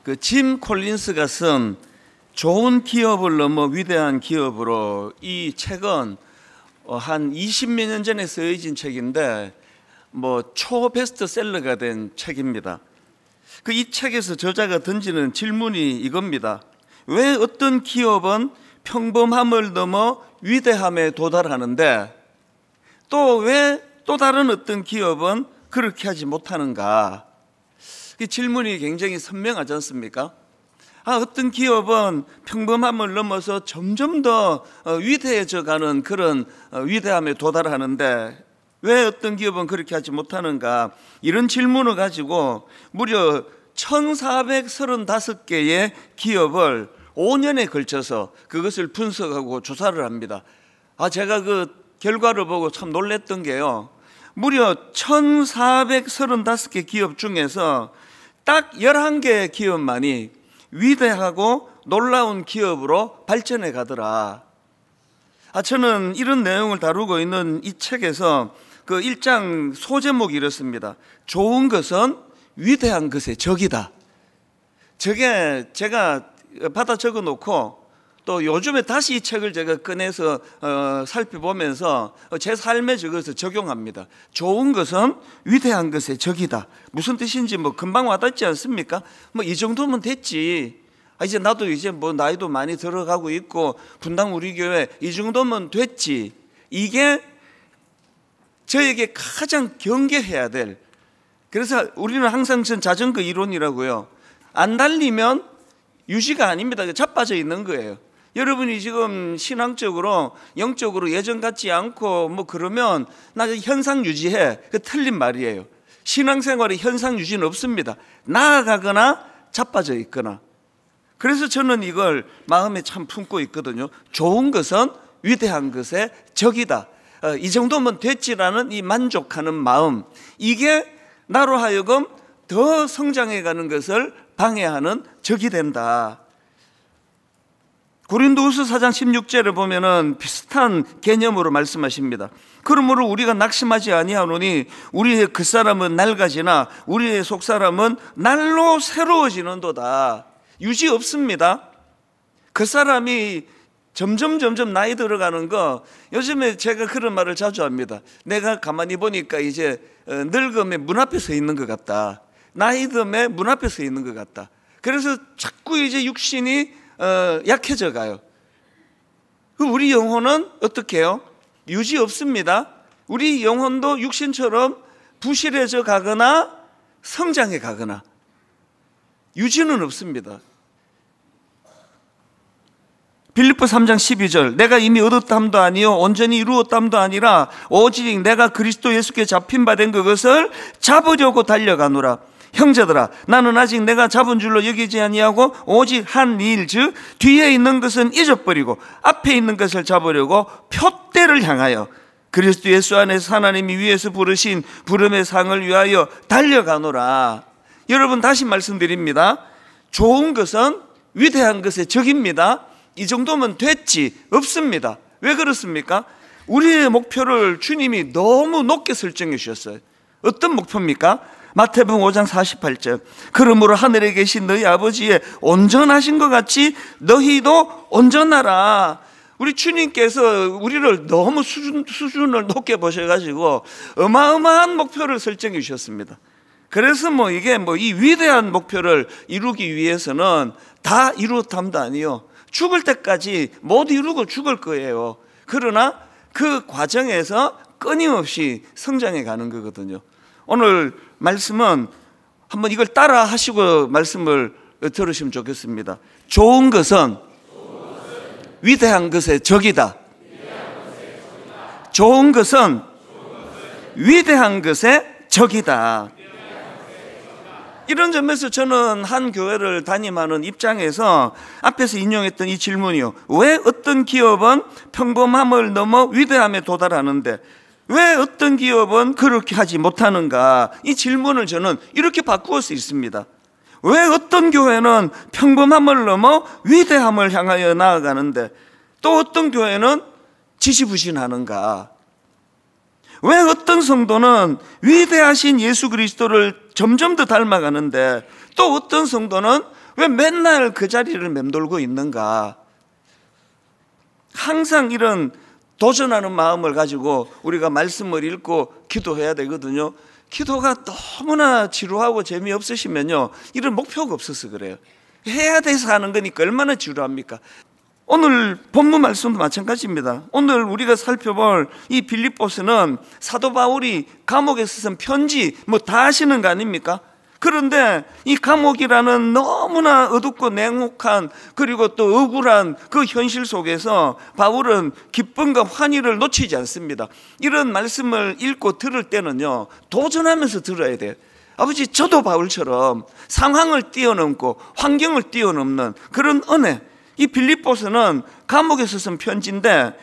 그 짐 콜린스가 쓴 좋은 기업을 넘어 위대한 기업으로, 이 책은 한 20몇 년 전에 쓰여진 책인데 초 베스트셀러가 된 책입니다. 이 책에서 저자가 던지는 질문이 이겁니다. 왜 어떤 기업은 평범함을 넘어 위대함에 도달하는데 또 왜 또 다른 어떤 기업은 그렇게 하지 못하는가? 이 질문이 굉장히 선명하지 않습니까? 어떤 기업은 평범함을 넘어서 점점 더 위대해져 가는 그런 위대함에 도달하는데 왜 어떤 기업은 그렇게 하지 못하는가? 이런 질문을 가지고 무려 1435개의 기업을 5년에 걸쳐서 그것을 분석하고 조사를 합니다. 제가 그 결과를 보고 참 놀랐던 게요, 무려 1435개 기업 중에서 딱 11개 기업만이 위대하고 놀라운 기업으로 발전해 가더라. 저는 이런 내용을 다루고 있는 이 책에서 그 1장 소제목이 이렇습니다. 좋은 것은 위대한 것의 적이다. 저게 제가 받아 적어 놓고 또 요즘에 다시 이 책을 제가 꺼내서 살펴보면서 제 삶에 적어서 적용합니다. 좋은 것은 위대한 것의 적이다. 무슨 뜻인지 금방 와닿지 않습니까? 이 정도면 됐지. 이제 나도 이제 나이도 많이 들어가고 있고 분당 우리 교회 이 정도면 됐지. 이게 저에게 가장 경계해야 될, 그래서 우리는 항상 전 자전거 이론이라고요. 안 달리면 유지가 아닙니다. 자빠져 있는 거예요. 여러분이 지금 신앙적으로 영적으로 예전 같지 않고 그러면 나 현상 유지해. 그 틀린 말이에요. 신앙생활에 현상 유지는 없습니다. 나아가거나 자빠져 있거나. 그래서 저는 이걸 마음에 참 품고 있거든요. 좋은 것은 위대한 것의 적이다. 이 정도면 됐지라는 이 만족하는 마음, 이게 나로 하여금 더 성장해가는 것을 방해하는 적이 된다. 고린도후서 4장 16절에 보면은 비슷한 개념으로 말씀하십니다. 그러므로 우리가 낙심하지 아니하노니 우리의 겉사람은 낡아지나 우리의 속사람은 날로 새로워지는도다. 유지 없습니다. 겉사람이 점점 나이 들어가는 거, 요즘에 제가 그런 말을 자주 합니다. 내가 가만히 보니까 이제 늙음에 문 앞에 서 있는 것 같다. 나이 듦에 문 앞에 서 있는 것 같다. 그래서 자꾸 이제 육신이 약해져 가요. 우리 영혼은 어떻게 해요? 유지 없습니다. 우리 영혼도 육신처럼 부실해져 가거나 성장해 가거나 유지는 없습니다. 빌립보 3장 12절, 내가 이미 얻었담도 아니요 온전히 이루었담도 아니라 오직 내가 그리스도 예수께 잡힌 바 된 그것을 잡으려고 달려가노라. 형제들아, 나는 아직 내가 잡은 줄로 여기지 아니하고 오직 한 일, 즉 뒤에 있는 것은 잊어버리고 앞에 있는 것을 잡으려고 표대를 향하여 그리스도 예수 안에서 하나님이 위에서 부르신 부름의 상을 위하여 달려가노라. 여러분, 다시 말씀드립니다. 좋은 것은 위대한 것의 적입니다. 이 정도면 됐지. 없습니다. 왜 그렇습니까? 우리의 목표를 주님이 너무 높게 설정해 주셨어요. 어떤 목표입니까? 마태복음 5장 48절, 그러므로 하늘에 계신 너희 아버지의 온전하신 것 같이 너희도 온전하라. 우리 주님께서 우리를 너무 수준을 높게 보셔가지고 어마어마한 목표를 설정해 주셨습니다. 그래서 이게 이 위대한 목표를 이루기 위해서는 다 이루었담도 아니요, 죽을 때까지 못 이루고 죽을 거예요. 그러나 그 과정에서 끊임없이 성장해 가는 거거든요. 오늘 말씀은 한번 이걸 따라 하시고 말씀을 들으시면 좋겠습니다. 좋은 것은 위대한 것의 적이다. 좋은 것은 위대한 것의 적이다. 이런 점에서 저는 한 교회를 담임하는 입장에서 앞에서 인용했던 이 질문이요, 왜 어떤 기업은 평범함을 넘어 위대함에 도달하는데 왜 어떤 기업은 그렇게 하지 못하는가? 이 질문을 저는 이렇게 바꾸어 수 있습니다. 왜 어떤 교회는 평범함을 넘어 위대함을 향하여 나아가는데 또 어떤 교회는 지지부진하는가? 왜 어떤 성도는 위대하신 예수 그리스도를 점점 더 닮아가는데 또 어떤 성도는 왜 맨날 그 자리를 맴돌고 있는가? 항상 이런 도전하는 마음을 가지고 우리가 말씀을 읽고 기도해야 되거든요. 기도가 너무나 지루하고 재미없으시면요, 이런 목표가 없어서 그래요. 해야 돼서 하는 거니까 얼마나 지루합니까? 오늘 본문 말씀도 마찬가지입니다. 오늘 우리가 살펴볼 이 빌립보서는 사도 바울이 감옥에서 쓴 편지 다 하시는 거 아닙니까? 그런데 이 감옥이라는 너무나 어둡고 냉혹한, 그리고 또 억울한 그 현실 속에서 바울은 기쁨과 환희를 놓치지 않습니다. 이런 말씀을 읽고 들을 때는요, 도전하면서 들어야 돼요. 아버지, 저도 바울처럼 상황을 뛰어넘고 환경을 뛰어넘는 그런 은혜. 이 빌립보서는 감옥에서 쓴 편지인데,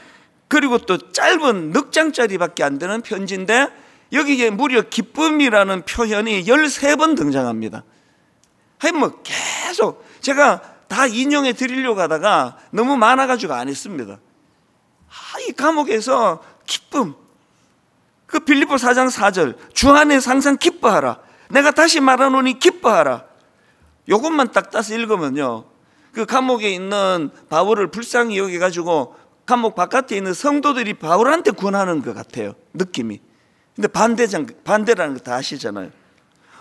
그리고 또 짧은 넉 장짜리밖에 안 되는 편지인데 여기에 무려 기쁨이라는 표현이 13번 등장합니다. 계속 제가 다 인용해 드리려고 하다가 너무 많아가지고 안 했습니다. 이 감옥에서 기쁨, 그 빌립보 4장 4절, 주 안에서 항상 기뻐하라. 내가 다시 말하노니 기뻐하라. 요것만 딱 따서 읽으면요, 그 감옥에 있는 바울을 불쌍히 여겨가지고 감옥 바깥에 있는 성도들이 바울한테 권하는 것 같아요, 느낌이. 근데 반대라는 거 다 아시잖아요.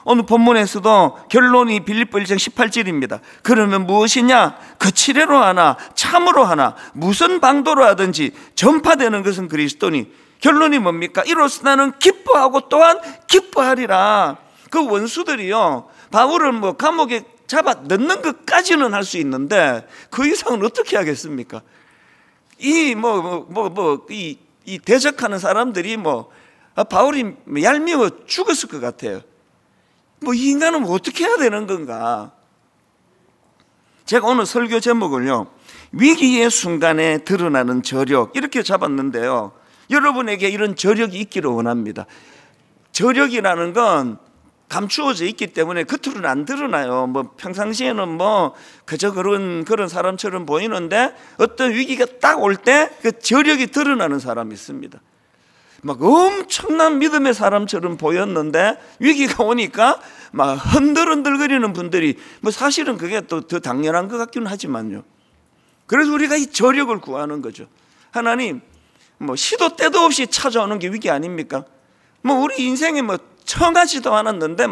오늘 본문에서도 결론이 빌립보 1장 18절입니다. 그러면 무엇이냐? 거칠애로 하나 참으로 하나 무슨 방도로 하든지 전파되는 것은 그리스도니. 결론이 뭡니까? 이로써 나는 기뻐하고 또한 기뻐하리라. 그 원수들이요, 바울을 감옥에 잡아 넣는 것까지는 할 수 있는데 그 이상은 어떻게 하겠습니까? 이 대적하는 사람들이 바울이 얄미워 죽었을 것 같아요. 이 인간은 어떻게 해야 되는 건가? 제가 오늘 설교 제목을요, 위기의 순간에 드러나는 저력, 이렇게 잡았는데요, 여러분에게 이런 저력이 있기를 원합니다. 저력이라는 건 감추어져 있기 때문에 겉으로는 안 드러나요. 평상시에는 그저 그런 사람처럼 보이는데 어떤 위기가 딱 올 때 그 저력이 드러나는 사람이 있습니다. 엄청난 믿음의 사람처럼 보였는데 위기가 오니까 흔들흔들거리는 분들이 사실은 그게 또 더 당연한 것 같기는 하지만요. 그래서 우리가 이 저력을 구하는 거죠. 하나님, 시도 때도 없이 찾아오는 게 위기 아닙니까? 우리 인생에 청하지도 않았는데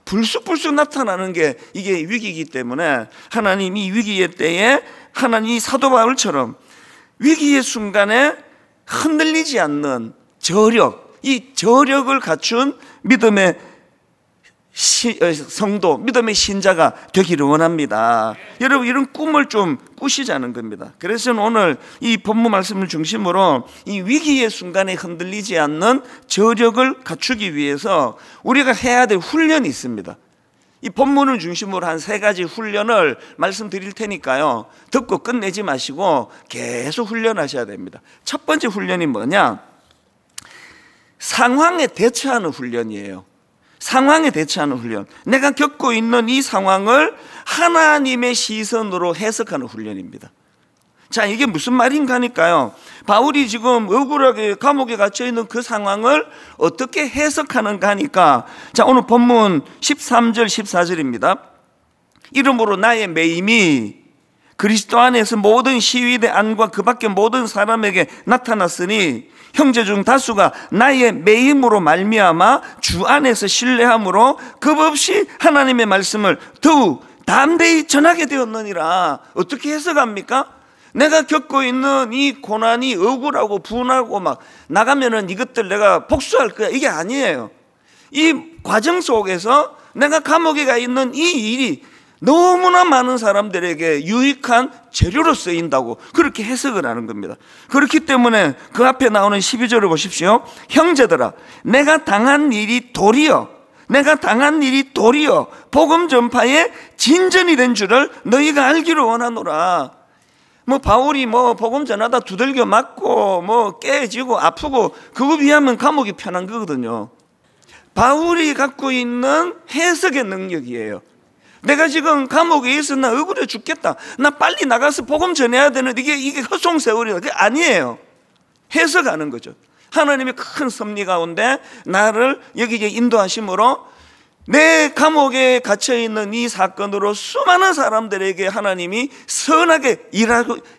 불쑥불쑥 나타나는 게 이게 위기이기 때문에 하나님, 이 위기의 때에 하나님, 사도 바울처럼 위기의 순간에 흔들리지 않는 저력, 이 저력을 갖춘 믿음의 성도, 믿음의 신자가 되기를 원합니다. 여러분, 이런 꿈을 좀 꾸시자는 겁니다. 그래서 오늘 이 본문 말씀을 중심으로 이 위기의 순간에 흔들리지 않는 저력을 갖추기 위해서 우리가 해야 될 훈련이 있습니다. 이 본문을 중심으로 한 3가지 훈련을 말씀드릴 테니까요, 듣고 끝내지 마시고 계속 훈련하셔야 됩니다. 첫 번째 훈련이 뭐냐? 상황에 대처하는 훈련이에요. 상황에 대처하는 훈련. 내가 겪고 있는 이 상황을 하나님의 시선으로 해석하는 훈련입니다. 자, 이게 무슨 말인가 하니까요, 바울이 지금 억울하게 감옥에 갇혀 있는 그 상황을 어떻게 해석하는가 하니까, 자, 오늘 본문 13절 14절입니다. 이러므로 나의 매임이 그리스도 안에서 모든 시위대 안과 그 밖에 모든 사람에게 나타났으니 형제 중 다수가 나의 매임으로 말미암아 주 안에서 신뢰함으로 겁없이 하나님의 말씀을 더욱 담대히 전하게 되었느니라. 어떻게 해석합니까? 내가 겪고 있는 이 고난이 억울하고 분하고 나가면은 이것들 내가 복수할 거야, 이게 아니에요. 이 과정 속에서 내가 감옥에 가 있는 이 일이 너무나 많은 사람들에게 유익한 재료로 쓰인다고 그렇게 해석을 하는 겁니다. 그렇기 때문에 그 앞에 나오는 12절을 보십시오. 형제들아, 내가 당한 일이 도리어 복음 전파에 진전이 된 줄을 너희가 알기를 원하노라. 바울이 복음 전하다 두들겨 맞고 깨지고 아프고 그거 비하면 감옥이 편한 거거든요. 바울이 갖고 있는 해석의 능력이에요. 내가 지금 감옥에 있어 나 억울해 죽겠다, 나 빨리 나가서 복음 전해야 되는데 이게 헛송세월이다, 그게 아니에요. 해석하는 거죠. 하나님의 큰 섭리 가운데 나를 여기에 인도하심으로 내 감옥에 갇혀있는 이 사건으로 수많은 사람들에게 하나님이 선하게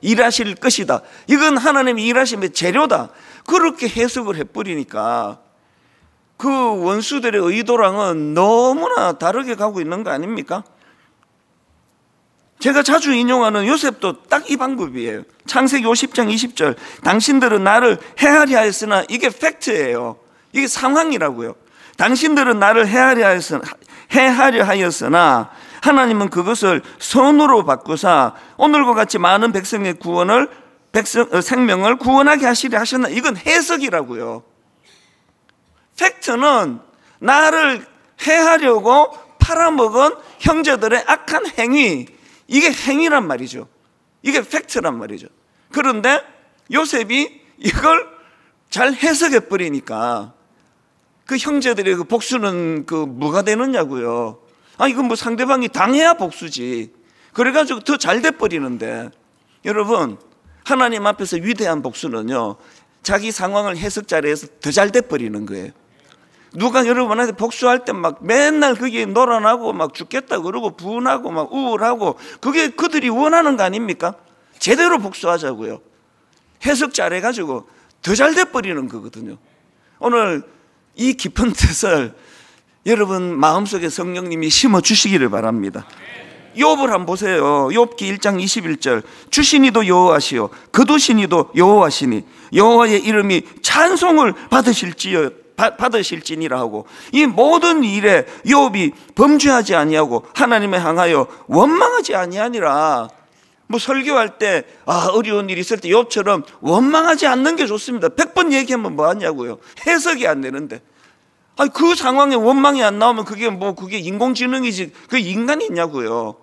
일하실 것이다, 이건 하나님이 일하심의 재료다, 그렇게 해석을 해버리니까 그 원수들의 의도랑은 너무나 다르게 가고 있는 거 아닙니까? 제가 자주 인용하는 요셉도 딱 이 방법이에요. 창세기 50장 20절, 당신들은 나를 해하려 하였으나, 이게 팩트예요. 이게 상황이라고요. 당신들은 나를 해하려 하였으나 하나님은 그것을 선으로 바꾸사 오늘과 같이 많은 백성의 생명을 구원하게 하시려 하셨나. 이건 해석이라고요. 팩트는 나를 해하려고 팔아먹은 형제들의 악한 행위, 이게 행위란 말이죠. 이게 팩트란 말이죠. 그런데 요셉이 이걸 잘 해석해 버리니까 그 형제들의 그 복수는 그 뭐가 되느냐고요. 이건 뭐 상대방이 당해야 복수지. 그래가지고 더 잘 돼 버리는데, 여러분, 하나님 앞에서 위대한 복수는요, 자기 상황을 해석 잘해서 더 잘 돼 버리는 거예요. 누가 여러분한테 복수할 때 막 맨날 거기에 놀아나고 막 죽겠다 그러고 분하고 막 우울하고, 그게 그들이 원하는 거 아닙니까? 제대로 복수하자고요. 해석 잘해가지고 더 잘 돼 버리는 거거든요. 오늘 이 깊은 뜻을 여러분 마음속에 성령님이 심어주시기를 바랍니다. 욥을 한번 보세요. 욥기 1장 21절, 주시니도 여호와시요 거두시니도 여호와시니 여호와의 이름이 찬송을 받으실지니라 하고, 이 모든 일에 욥이 범죄하지 아니하고 하나님에 향하여 원망하지 아니하니라. 뭐 설교할 때 어려운 일이 있을 때 욥처럼 원망하지 않는 게 좋습니다. 100번 얘기하면 뭐 하냐고요. 해석이 안 되는데, 그 상황에 원망이 안 나오면 그게 인공지능이지, 그 인간이 있냐고요.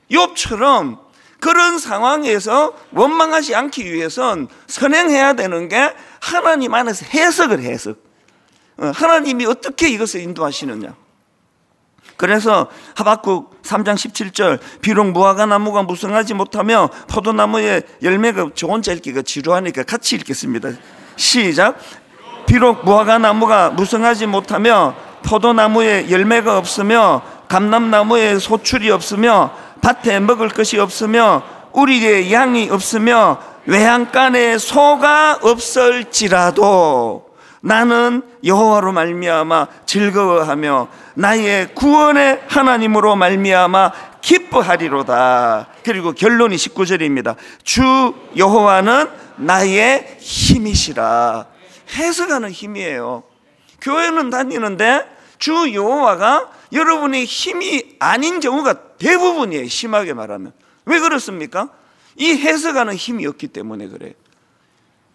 욥처럼 그런 상황에서 원망하지 않기 위해선 선행해야 되는 게 하나님 안에서 해석. 하나님이 어떻게 이것을 인도하시느냐. 그래서 하박국 3장 17절, 비록 무화과 나무가 무성하지 못하며 포도나무에 열매가, 저 혼자 읽기가 지루하니까 같이 읽겠습니다. 시작. 비록 무화과 나무가 무성하지 못하며 포도나무에 열매가 없으며 감람나무에 소출이 없으며 밭에 먹을 것이 없으며 우리의 양이 없으며 외양간에 소가 없을지라도 나는 여호와로 말미암아 즐거워하며 나의 구원의 하나님으로 말미암아 기뻐하리로다. 그리고 결론이 19절입니다. 주 여호와는 나의 힘이시라. 해석하는 힘이에요. 교회는 다니는데 주 여호와가 여러분의 힘이 아닌 경우가 대부분이에요. 심하게 말하면. 왜 그렇습니까? 이 해석하는 힘이 없기 때문에 그래요.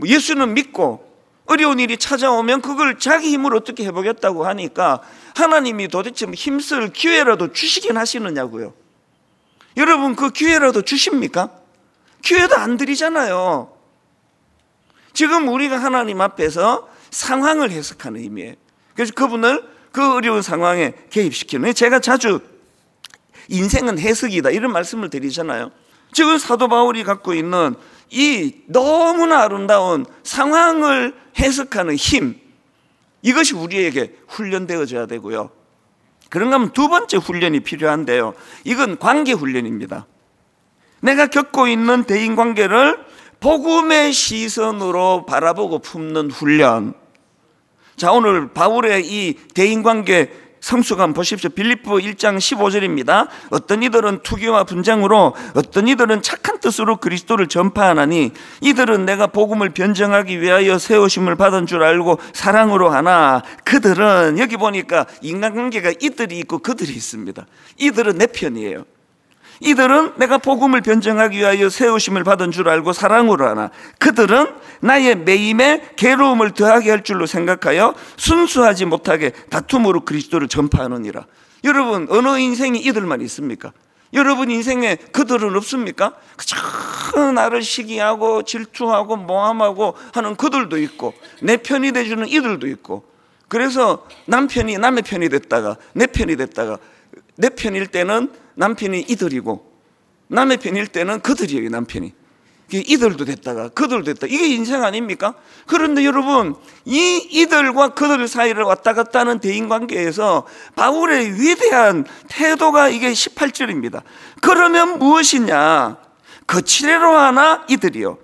예수는 믿고 어려운 일이 찾아오면 그걸 자기 힘으로 어떻게 해보겠다고 하니까 하나님이 도대체 힘쓸 기회라도 주시긴 하시느냐고요. 여러분, 그 기회라도 주십니까? 기회도 안 드리잖아요. 지금 우리가 하나님 앞에서 상황을 해석하는 힘이에요. 그래서 그분을 그 어려운 상황에 개입시키는, 제가 자주 인생은 해석이다 이런 말씀을 드리잖아요. 지금 사도 바울이 갖고 있는 이 너무나 아름다운 상황을 해석하는 힘, 이것이 우리에게 훈련되어져야 되고요. 그런가 하면 두 번째 훈련이 필요한데요, 이건 관계 훈련입니다. 내가 겪고 있는 대인관계를 복음의 시선으로 바라보고 품는 훈련. 자, 오늘 바울의 이 대인관계 성수감 보십시오. 빌립보 1장 15절입니다. 어떤 이들은 투기와 분쟁으로, 어떤 이들은 착한 뜻으로 그리스도를 전파하나니 이들은 내가 복음을 변정하기 위하여 세우심을 받은 줄 알고 사랑으로 하나, 그들은, 여기 보니까 인간관계가 이들이 있고 그들이 있습니다. 이들은 내 편이에요. 이들은 내가 복음을 변정하기 위하여 세우심을 받은 줄 알고 사랑으로 하나, 그들은 나의 매임에 괴로움을 더하게 할 줄로 생각하여 순수하지 못하게 다툼으로 그리스도를 전파하느니라. 여러분, 어느 인생에 이들만 있습니까? 여러분 인생에 그들은 없습니까? 그저 나를 시기하고 질투하고 모함하고 하는 그들도 있고, 내 편이 돼주는 이들도 있고, 그래서 남편이 남의 편이 됐다가 내 편이 됐다가, 내 편일 때는 남편이 이들이고 남의 편일 때는 그들이에요. 남편이. 이들도 됐다가 그들도 됐다. 이게 인생 아닙니까? 그런데 여러분, 이들과 그들 사이를 왔다 갔다 하는 대인관계에서 바울의 위대한 태도가 이게 18절입니다. 그러면 무엇이냐? 거칠애로 하나 이들이요,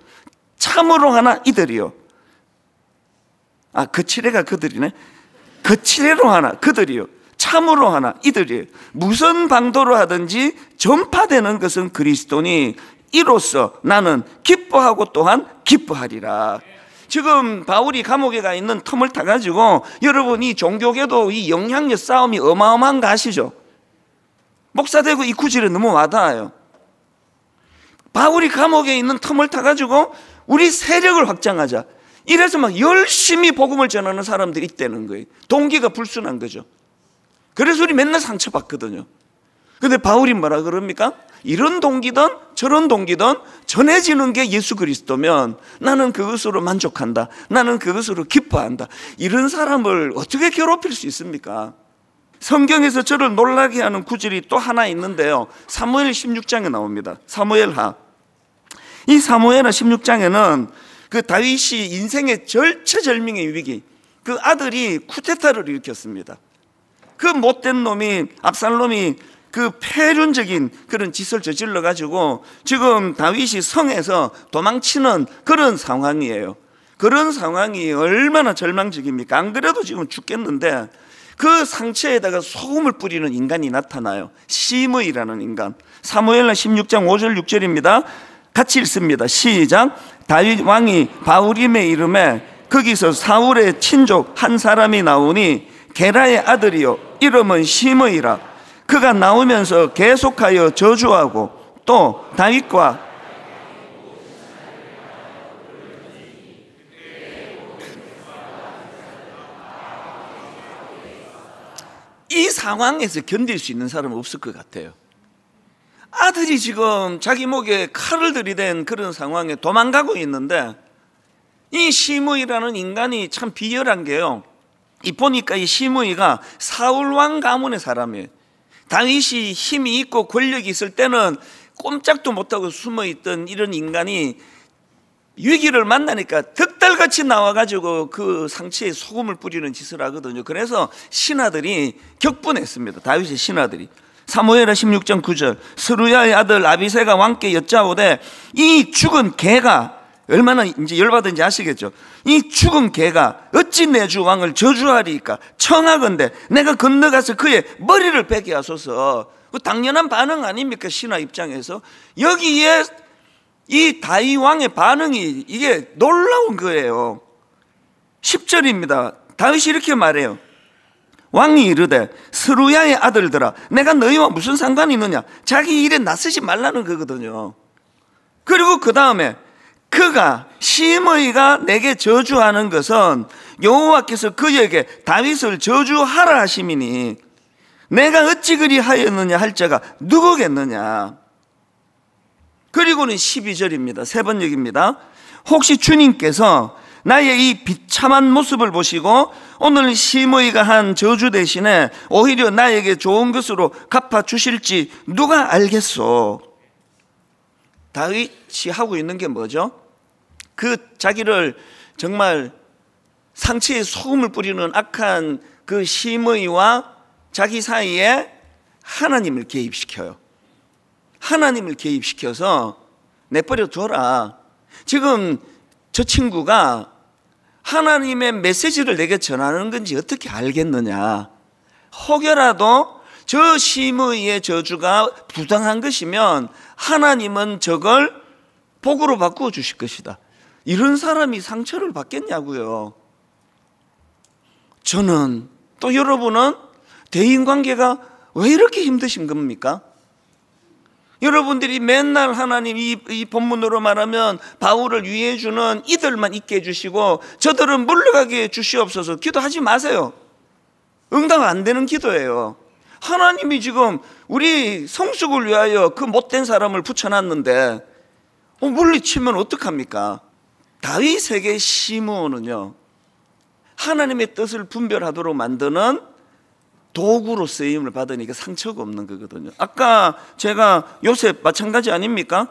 참으로 하나 이들이요. 거칠애가 그들이네. 거칠애로 하나 그들이요, 참으로 하나 이들이에요. 무슨 방도로 하든지 전파되는 것은 그리스도니 이로써 나는 기뻐하고 또한 기뻐하리라. 지금 바울이 감옥에 가 있는 틈을 타가지고 여러분이 종교계도 이 영향력 싸움이 어마어마한 거 아시죠? 목사되고 이 구절에 너무 와닿아요. 바울이 감옥에 있는 틈을 타가지고 우리 세력을 확장하자, 이래서 막 열심히 복음을 전하는 사람들이 있다는 거예요. 동기가 불순한 거죠. 그래서 우리 맨날 상처받거든요. 근데 바울이 뭐라 그럽니까? 이런 동기든 저런 동기든 전해지는 게 예수 그리스도면 나는 그것으로 만족한다, 나는 그것으로 기뻐한다. 이런 사람을 어떻게 괴롭힐 수 있습니까? 성경에서 저를 놀라게 하는 구절이 또 하나 있는데요, 사무엘 16장에 나옵니다. 사무엘하. 이 사무엘하 16장에는 그 다윗이 인생의 절체절명의 위기, 그 아들이 쿠데타를 일으켰습니다. 그 못된 놈이, 압살롬이 그 폐륜적인 그런 짓을 저질러 가지고 지금 다윗이 성에서 도망치는 그런 상황이에요. 그런 상황이 얼마나 절망적입니까? 안 그래도 지금 죽겠는데 그 상처에다가 소금을 뿌리는 인간이 나타나요. 시므이라는 인간. 사무엘하 16장 5절 6절입니다. 같이 읽습니다. 시작. 다윗 왕이 바울임의 이름에 거기서 사울의 친족 한 사람이 나오니 게라의 아들이요 이름은 시므이라. 그가 나오면서 계속하여 저주하고 또 다윗과 이 상황에서 견딜 수 있는 사람은 없을 것 같아요. 아들이 지금 자기 목에 칼을 들이댄 그런 상황에 도망가고 있는데 이 시므이라는 인간이 참 비열한 게요, 보니까 이 시므이가 사울왕 가문의 사람이에요. 다윗이 힘이 있고 권력이 있을 때는 꼼짝도 못하고 숨어있던 이런 인간이 위기를 만나니까 득달같이 나와가지고 그 상처에 소금을 뿌리는 짓을 하거든요. 그래서 신하들이 격분했습니다. 다윗의 신하들이. 사무엘하 16장 9절. 스루야의 아들 아비새가 왕께 여짜오되 이 죽은 개가, 얼마나 이제 열받은지 아시겠죠? 이 죽은 개가 어찌 내 주 왕을 저주하리이까? 청하건대 내가 건너가서 그의 머리를 베게 하소서. 당연한 반응 아닙니까? 신하 입장에서. 여기에 이 다윗 왕의 반응이 이게 놀라운 거예요. 10절입니다. 다윗이 이렇게 말해요. 왕이 이르되 스루야의 아들들아 내가 너희와 무슨 상관이 있느냐? 자기 일에 나서지 말라는 거거든요. 그리고 그 다음에 그가 시므이가 내게 저주하는 것은 여호와께서 그에게 다윗을 저주하라 하심이니 내가 어찌 그리 하였느냐 할 자가 누구겠느냐. 그리고는 12절입니다. 세 번역입니다. 혹시 주님께서 나의 이 비참한 모습을 보시고 오늘 시므이가 한 저주 대신에 오히려 나에게 좋은 것으로 갚아주실지 누가 알겠소. 다윗이 하고 있는 게 뭐죠? 그 자기를 정말 상처에 소금을 뿌리는 악한 그 시므이와 자기 사이에 하나님을 개입시켜요. 하나님을 개입시켜서 내버려 둬라. 지금 저 친구가 하나님의 메시지를 내게 전하는 건지 어떻게 알겠느냐. 혹여라도 저 시므이의 저주가 부당한 것이면 하나님은 저걸 복으로 바꾸어 주실 것이다. 이런 사람이 상처를 받겠냐고요. 저는 또 여러분은 대인관계가 왜 이렇게 힘드신 겁니까? 여러분들이 맨날 하나님 이 본문으로 말하면 바울을 위해 주는 이들만 있게 해주시고 저들은 물러가게 해주시옵소서 기도하지 마세요. 응답 안 되는 기도예요. 하나님이 지금 우리 성숙을 위하여 그 못된 사람을 붙여놨는데 물리치면 어떡합니까? 다윗에게 시므온은요 하나님의 뜻을 분별하도록 만드는 도구로 쓰임을 받으니까 상처가 없는 거거든요. 아까 제가 요셉 마찬가지 아닙니까?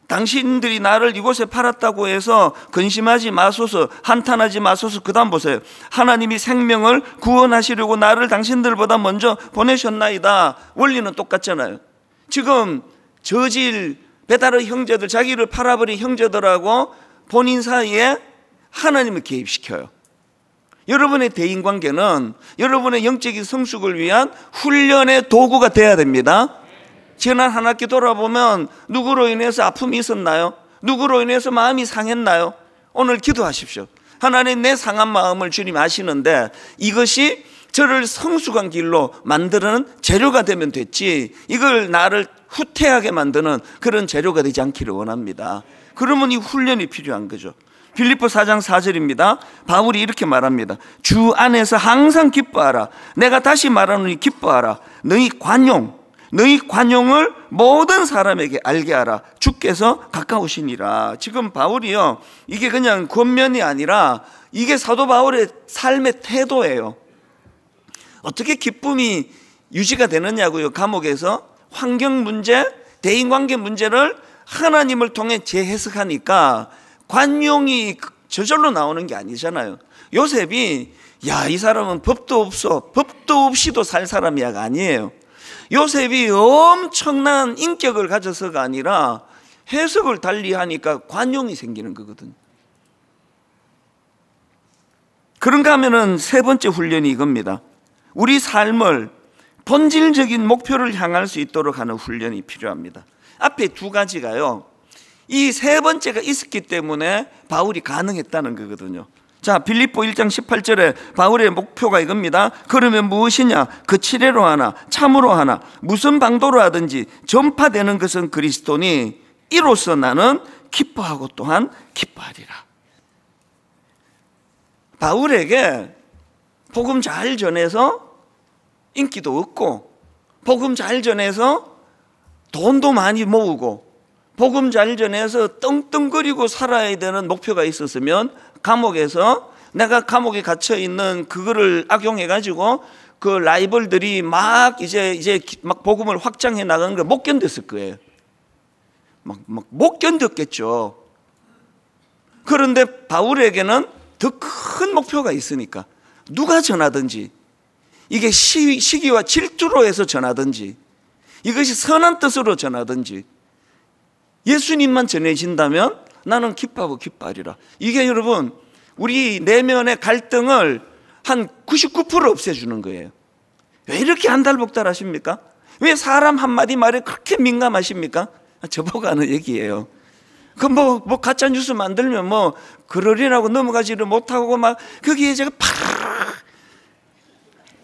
당신들이 나를 이곳에 팔았다고 해서 근심하지 마소서, 한탄하지 마소서. 그 다음 보세요. 하나님이 생명을 구원하시려고 나를 당신들보다 먼저 보내셨나이다. 원리는 똑같잖아요. 지금 저질 베다르 형제들, 자기를 팔아버린 형제들하고 본인 사이에 하나님을 개입시켜요. 여러분의 대인관계는 여러분의 영적인 성숙을 위한 훈련의 도구가 돼야 됩니다. 지난 한 학기 돌아보면 누구로 인해서 아픔이 있었나요? 누구로 인해서 마음이 상했나요? 오늘 기도하십시오. 하나님, 내 상한 마음을 주님 아시는데 이것이 저를 성숙한 길로 만드는 재료가 되면 됐지, 이걸 나를 후퇴하게 만드는 그런 재료가 되지 않기를 원합니다. 그러면 이 훈련이 필요한 거죠. 빌립보 4장 4절입니다. 바울이 이렇게 말합니다. 주 안에서 항상 기뻐하라. 내가 다시 말하노니 기뻐하라. 너희 관용을 모든 사람에게 알게 하라. 주께서 가까우시니라. 지금 바울이요, 이게 그냥 권면이 아니라 이게 사도 바울의 삶의 태도예요. 어떻게 기쁨이 유지가 되느냐고요. 감옥에서 환경 문제, 대인관계 문제를 하나님을 통해 재해석하니까 관용이 저절로 나오는 게 아니잖아요. 요셉이 야, 이 사람은 법도 없이도 살 사람이야가 아니에요. 요셉이 엄청난 인격을 가져서가 아니라 해석을 달리하니까 관용이 생기는 거거든요. 그런가 하면은 세 번째 훈련이 이겁니다. 우리 삶을 본질적인 목표를 향할 수 있도록 하는 훈련이 필요합니다. 앞에 두 가지가요, 이 세 번째가 있었기 때문에 바울이 가능했다는 거거든요. 자, 빌립보 1장 18절에 바울의 목표가 이겁니다. 그러면 무엇이냐? 그 치레로 하나 참으로 하나 무슨 방도로 하든지 전파되는 것은 그리스도니 이로써 나는 기뻐하고 또한 기뻐하리라. 바울에게 복음 잘 전해서 인기도 얻고, 복음 잘 전해서 돈도 많이 모으고, 복음 잘 전해서 떵떵거리고 살아야 되는 목표가 있었으면 감옥에서, 내가 감옥에 갇혀 있는 그거를 악용해가지고 그 라이벌들이 막 이제 막 복음을 확장해 나가는 걸 못 견뎠을 거예요. 막 못 견뎠겠죠. 그런데 바울에게는 더 큰 목표가 있으니까 누가 전하든지, 이게 시기와 질투로 해서 전하든지, 이것이 선한 뜻으로 전하든지 예수님만 전해진다면 나는 기뻐하고 기뻐하리라. 이게 여러분, 우리 내면의 갈등을 한 99% 없애주는 거예요. 왜 이렇게 안달복달하십니까? 왜 사람 한마디 말에 그렇게 민감하십니까? 저보고 하는 얘기예요. 그 뭐 가짜 뉴스 만들면 뭐 그러리라고 넘어가지를 못하고 막 거기에 제가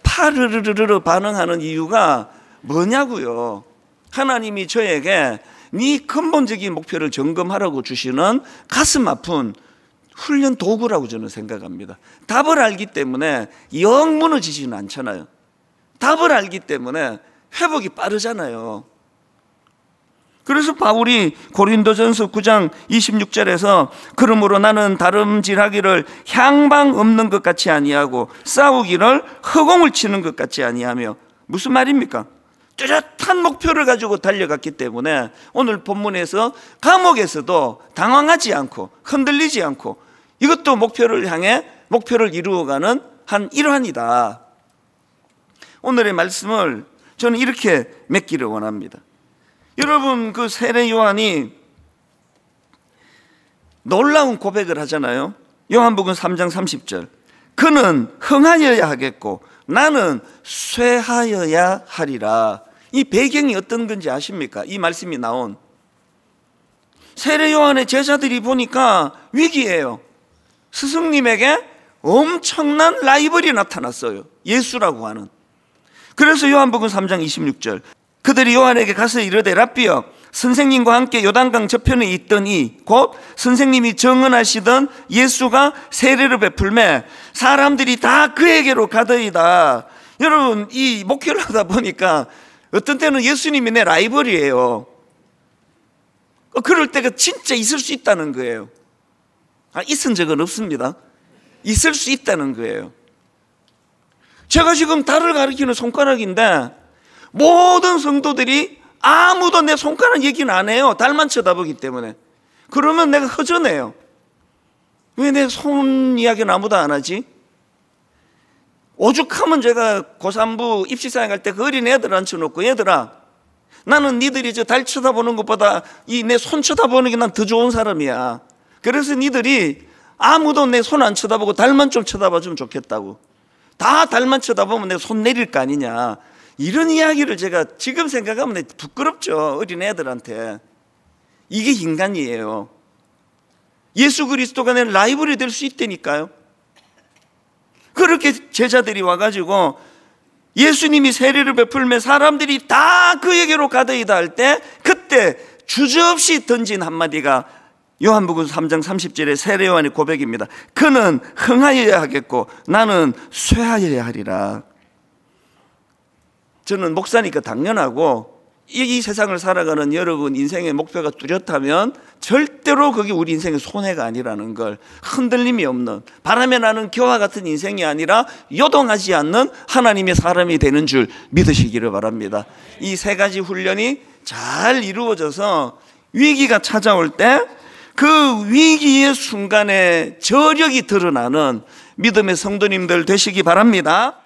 파르르르르 반응하는 이유가 뭐냐고요. 하나님이 저에게 네 근본적인 목표를 점검하라고 주시는 가슴 아픈 훈련 도구라고 저는 생각합니다. 답을 알기 때문에 영 무너지지는 않잖아요. 답을 알기 때문에 회복이 빠르잖아요. 그래서 바울이 고린도전서 9장 26절에서 그러므로 나는 다름질하기를 향방 없는 것 같이 아니하고 싸우기를 허공을 치는 것 같이 아니하며, 무슨 말입니까? 뚜렷한 목표를 가지고 달려갔기 때문에 오늘 본문에서 감옥에서도 당황하지 않고 흔들리지 않고, 이것도 목표를 향해 목표를 이루어가는 한 일환이다. 오늘의 말씀을 저는 이렇게 맺기를 원합니다. 여러분, 그 세례 요한이 놀라운 고백을 하잖아요. 요한복음 3장 30절. 그는 흥하여야 하겠고 나는 쇠하여야 하리라. 이 배경이 어떤 건지 아십니까? 이 말씀이 나온 세례 요한의 제자들이 보니까 위기예요. 스승님에게 엄청난 라이벌이 나타났어요. 예수라고 하는. 그래서 요한복음 3장 26절. 그들이 요한에게 가서 이르되 랍비여, 선생님과 함께 요단강 저편에 있더니 곧 선생님이 정언하시던 예수가 세례를 베풀매 사람들이 다 그에게로 가더이다. 여러분, 이 목회를 하다 보니까 어떤 때는 예수님이 내 라이벌이에요. 그럴 때가 진짜 있을 수 있다는 거예요. 있은 적은 없습니다. 있을 수 있다는 거예요. 제가 지금 달을 가리키는 손가락인데 모든 성도들이 아무도 내 손가락 얘기는 안 해요. 달만 쳐다보기 때문에. 그러면 내가 허전해요. 왜 내 손 이야기는 아무도 안 하지? 오죽하면 제가 고3부 입시사회 갈 때 그 어린 애들 앉혀놓고, 얘들아, 나는 니들이 저 달 쳐다보는 것보다 이 내 손 쳐다보는 게 난 더 좋은 사람이야. 그래서 니들이 아무도 내 손 안 쳐다보고 달만 좀 쳐다봐주면 좋겠다고. 다 달만 쳐다보면 내 손 내릴 거 아니냐. 이런 이야기를 제가 지금 생각하면 부끄럽죠, 어린 애들한테. 이게 인간이에요. 예수 그리스도가 내 라이벌이 될 수 있다니까요. 그렇게 제자들이 와가지고 예수님이 세례를 베풀며 사람들이 다 그에게로 가더이다 할 때, 그때 주저없이 던진 한마디가 요한복음 3장 30절의 세례 요한의 고백입니다. 그는 흥하여야 하겠고 나는 쇠하여야 하리라. 저는 목사니까 당연하고, 이 세상을 살아가는 여러분 인생의 목표가 뚜렷하면 절대로 그게 우리 인생의 손해가 아니라는 걸, 흔들림이 없는, 바람에 나는 겨와 같은 인생이 아니라 요동하지 않는 하나님의 사람이 되는 줄 믿으시기를 바랍니다. 이 세 가지 훈련이 잘 이루어져서 위기가 찾아올 때 그 위기의 순간에 저력이 드러나는 믿음의 성도님들 되시기 바랍니다.